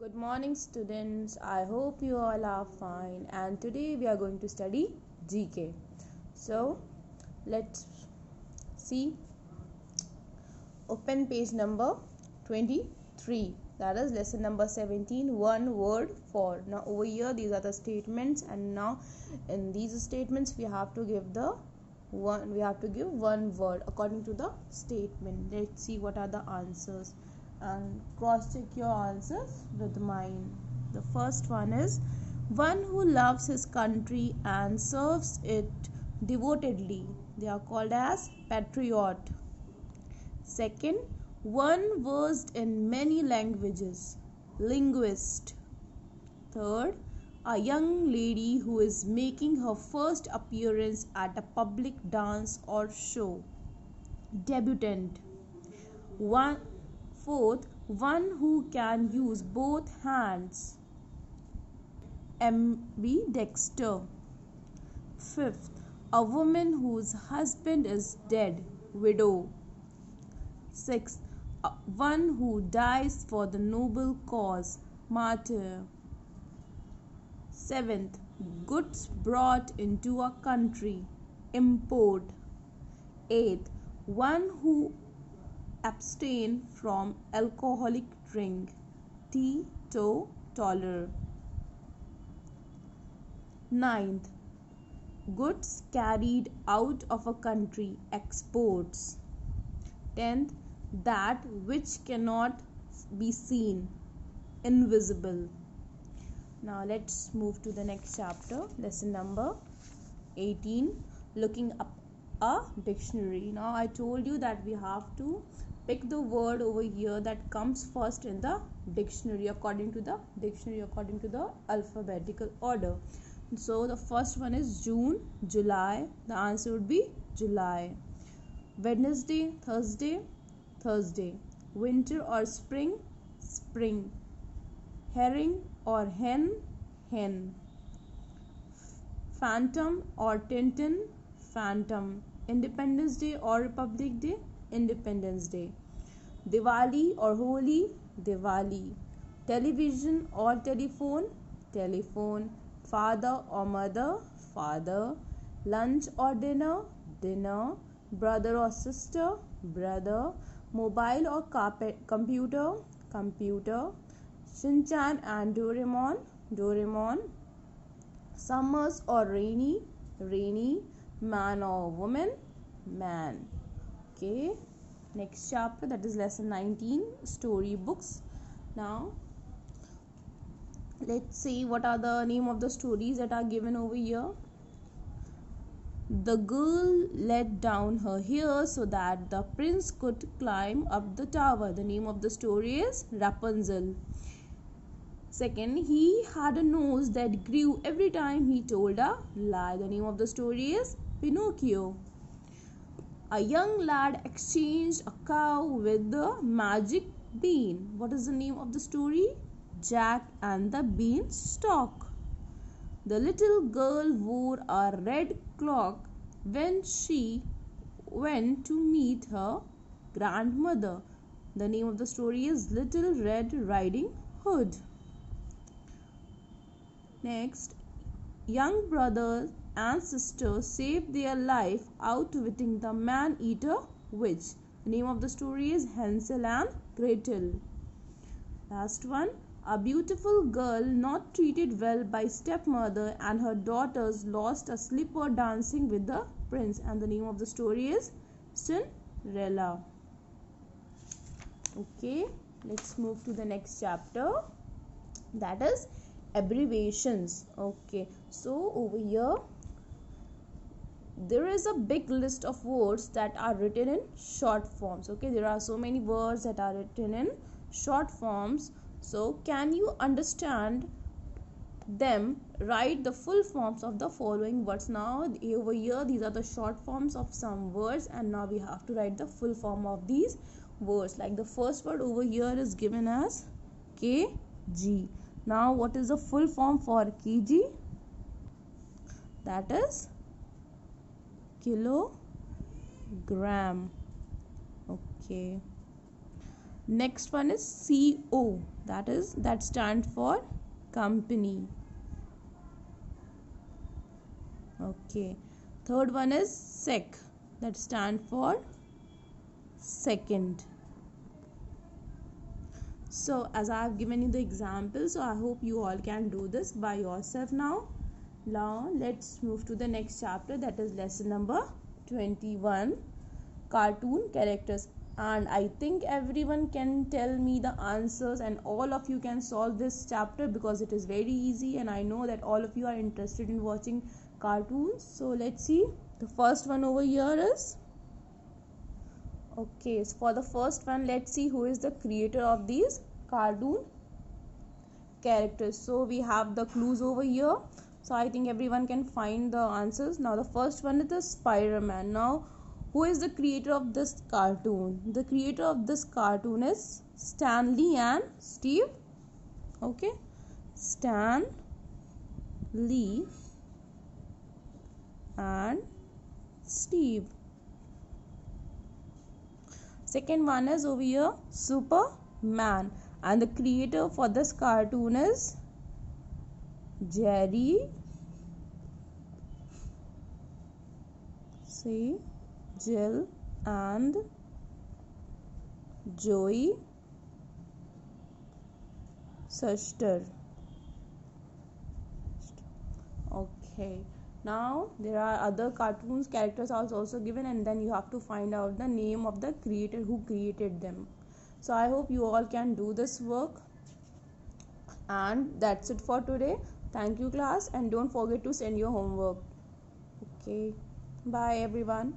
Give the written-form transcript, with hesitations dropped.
Good morning, students. I hope you all are fine. And today we are going to study GK. So, let's see. Open page number 23. That is lesson number 17. One word for. Now, over here, these are the statements, and now in these statements, we have to give one word according to the statement. Let's see what are the answers and cross check your answers with mine. The first one is one who loves his country and serves it devotedly. They are called as patriot. Second, one versed in many languages, linguist. Third, a young lady who is making her first appearance at a public dance or show, debutante. Fourth, one who can use both hands, ambidexter. Fifth, a woman whose husband is dead, widow. Sixth, one who dies for the noble cause, martyr. Seventh, goods brought into a country, import. Eighth, one who abstain from alcoholic drink, teetotaler. Ninth, goods carried out of a country, exports. 10th, that which cannot be seen, invisible. Now let's move to the next chapter, lesson number 18, looking up a dictionary. Now I told you that we have to pick the word over here that comes first in the dictionary according to the alphabetical order. So the first one is June, July. The answer would be July. Wednesday, Thursday, Thursday. Winter or spring, spring. Herring or hen, hen. Phantom or Tintin, phantom. Independence Day or Republic Day, Independence Day. Diwali or Holi, Diwali. Television or telephone, telephone. Father or mother, father. Lunch or dinner, dinner. Brother or sister, brother. Mobile or computer, computer. Shinchan and Doraemon, Doraemon. Summers or rainy, rainy. Man or woman, man. Okay, next chapter, that is lesson 19, storybooks. Now let's see what are the name of the stories that are given over here. The girl let down her hair so that the prince could climb up the tower. The name of the story is Rapunzel. Second, he had a nose that grew every time he told a lie. The name of the story is Pinocchio. A young lad exchanged a cow with the magic bean. What is the name of the story? Jack and the Beanstalk. The little girl wore a red cloak when she went to meet her grandmother. The name of the story is Little Red Riding Hood. Next, young brother and sister saved their life outwitting the man-eater witch. The name of the story is Hansel and Gretel. Last one, a beautiful girl not treated well by stepmother and her daughters lost a slipper dancing with the prince. And the name of the story is Cinderella. Okay, let's move to the next chapter, that is abbreviations. Okay, so over here there is a big list of words that are written in short forms. Okay, there are so many words that are written in short forms. So can you understand them? Write the full forms of the following words. Now over here these are the short forms of some words, and now we have to write the full form of these words. Like the first word over here is given as kg. Now what is the full form for kg? That is kilogram. Okay, next one is CO. that stands for company. Okay. Third one is sec, that stands for second. So as I have given you the example, so I hope you all can do this by yourself now. Now let's move to the next chapter, that is lesson number 21, cartoon characters. And I think everyone can tell me the answers and all of you can solve this chapter because it is very easy, and I know that all of you are interested in watching cartoons. So let's see. The first one over here is, okay, so for the first one, let's see who is the creator of these cartoon characters. So we have the clues over here, so I think everyone can find the answers. Now the first one is the Spider-Man. Now who is the creator of this cartoon? The creator of this cartoon is Stan Lee and Steve. Okay, Stan Lee and Steve. Second one is over here, Superman, and the creator for this cartoon is Jerry Jill and Joey Shuster. Okay, now there are other cartoons characters are also given, and then you have to find out the name of the creator who created them. So I hope you all can do this work, and that's it for today. Thank you class, and don't forget to send your homework. Okay, bye everyone.